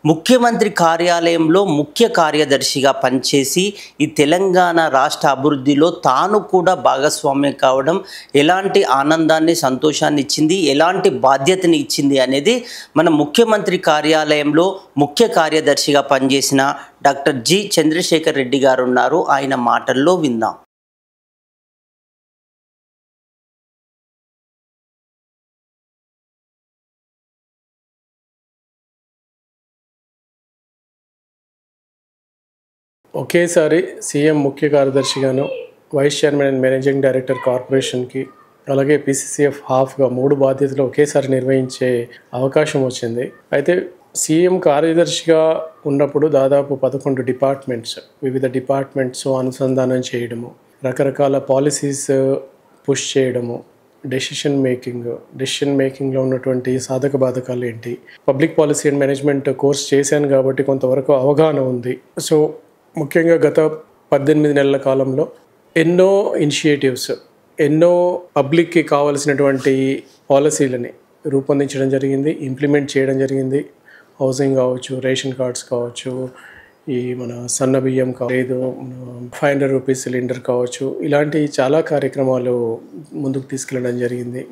ముఖ్యమంత్రి కార్యాలయంలో ముఖ్య కార్యదర్శిగా పనిచేసి ఈ తెలంగాణ రాష్ట్ర అభివృద్ధిలో తాను కూడా భాగస్వామ్యం కావడం ఎలాంటి ఆనందాన్ని సంతోషాన్ని ఇచ్చింది, ఎలాంటి బాధ్యతని ఇచ్చింది అనేది మన ముఖ్యమంత్రి కార్యాలయంలో ముఖ్య కార్యదర్శిగా పనిచేసిన డాక్టర్ జి చంద్రశేఖర్ రెడ్డి గారు ఉన్నారు. ఆయన మాటల్లో విందాం. ఒకేసారి సీఎం ముఖ్య కార్యదర్శిగాను, vice chairman and managing director కార్పొరేషన్కి, అలాగే పీసీసీఎఫ్ హాఫ్గా 3 బాధ్యతలు ఒకేసారి నిర్వహించే అవకాశం వచ్చింది. అయితే సీఎం కార్యదర్శిగా ఉన్నప్పుడు దాదాపు 11 డిపార్ట్మెంట్స్, వివిధ డిపార్ట్మెంట్స్ అనుసంధానం చేయడము, రకరకాల పాలసీస్ పుష్ చేయడము, డెసిషన్ మేకింగ్లో ఉన్నటువంటి సాధక బాధకాలు ఏంటి, public policy and management course చేశాను కాబట్టి కొంతవరకు అవగాహన ఉంది. సో ముఖ్యంగా గత 18 నెలల కాలంలో ఎన్నో ఇనిషియేటివ్స్, ఎన్నో పబ్లిక్కి కావాల్సినటువంటి పాలసీలని రూపొందించడం జరిగింది, ఇంప్లిమెంట్ చేయడం జరిగింది. హౌసింగ్ కావచ్చు, రేషన్ కార్డ్స్ కావచ్చు, ఈ మన సన్న బియ్యం లేదు, 500 రూపీస్ సిలిండర్ కావచ్చు, ఇలాంటి చాలా కార్యక్రమాలు ముందుకు తీసుకెళ్ళడం జరిగింది.